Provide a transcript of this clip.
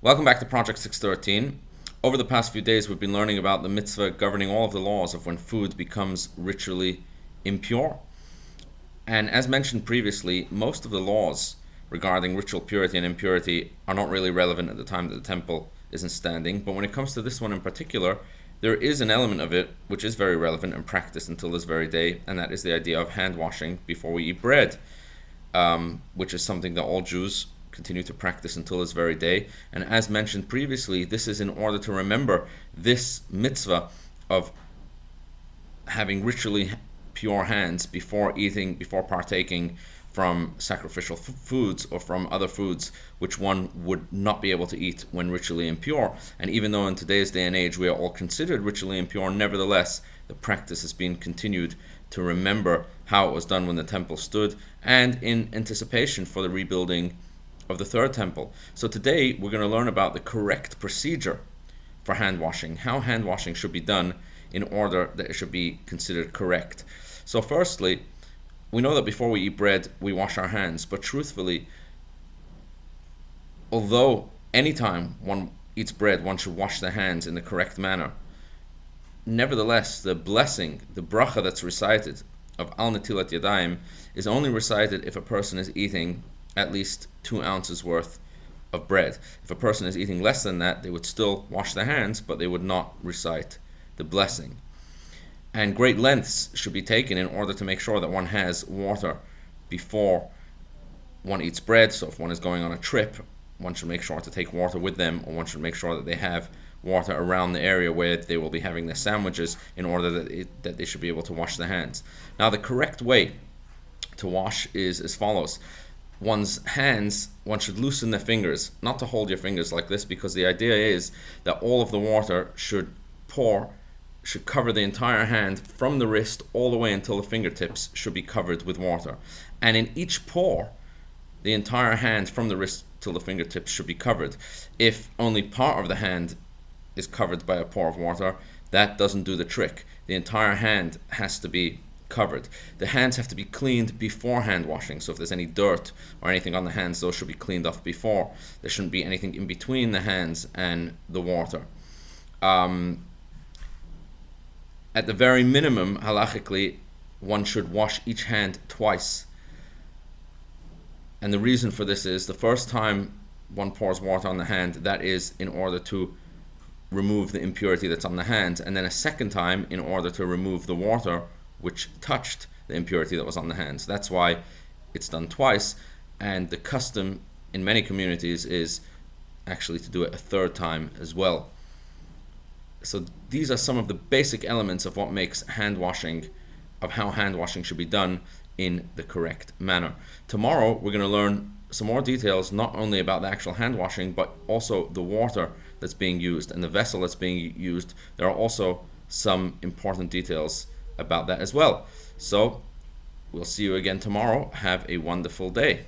Welcome back to Project 613. Over the past few days, we've been learning about the mitzvah governing all of the laws of when food becomes ritually impure. And as mentioned previously, most of the laws regarding ritual purity and impurity are not really relevant at the time that the temple isn't standing. But when it comes to this one in particular, there is an element of it which is very relevant and practiced until this very day, and that is the idea of hand washing before we eat bread, which is something that all Jews continue to practice until this very day. And as mentioned previously, this is in order to remember this mitzvah of having ritually pure hands before eating, before partaking from sacrificial foods or from other foods which one would not be able to eat when ritually impure. And even though in today's day and age we are all considered ritually impure, nevertheless the practice has been continued to remember how it was done when the temple stood, and in anticipation for the rebuilding of the third temple. So today we're going to learn about the correct procedure for hand washing, how hand washing should be done in order that it should be considered correct. So firstly, we know that before we eat bread we wash our hands, but truthfully, although anytime one eats bread one should wash their hands in the correct manner, nevertheless the blessing, the bracha that's recited of al netilat yadayim is only recited if a person is eating at least 2 ounces worth of bread. If a person is eating less than that, they would still wash their hands, but they would not recite the blessing. And great lengths should be taken in order to make sure that one has water before one eats bread. So if one is going on a trip, one should make sure to take water with them, or one should make sure that they have water around the area where they will be having their sandwiches in order that they should be able to wash their hands. Now the correct way to wash is as follows. One's hands, one should loosen their fingers, not to hold your fingers like this, because the idea is that all of the water should cover the entire hand from the wrist all the way until the fingertips should be covered with water. And in each pour, the entire hand from the wrist till the fingertips should be covered. If only part of the hand is covered by a pour of water, that doesn't do the trick. The entire hand has to be covered. The hands have to be cleaned before hand washing. So if there's any dirt or anything on the hands, those should be cleaned off before. There shouldn't be anything in between the hands and the water. At the very minimum, halachically, one should wash each hand twice. And the reason for this is the first time one pours water on the hand, that is in order to remove the impurity that's on the hand, and then a second time in order to remove the water which touched the impurity that was on the hands. That's why it's done twice, and the custom in many communities is actually to do it a third time as well. So these are some of the basic elements of what makes hand washing, of how hand washing should be done in the correct manner. Tomorrow we're going to learn some more details, not only about the actual hand washing, but also the water that's being used and the vessel that's being used. There are also some important details about that as well. So we'll see you again tomorrow. Have a wonderful day.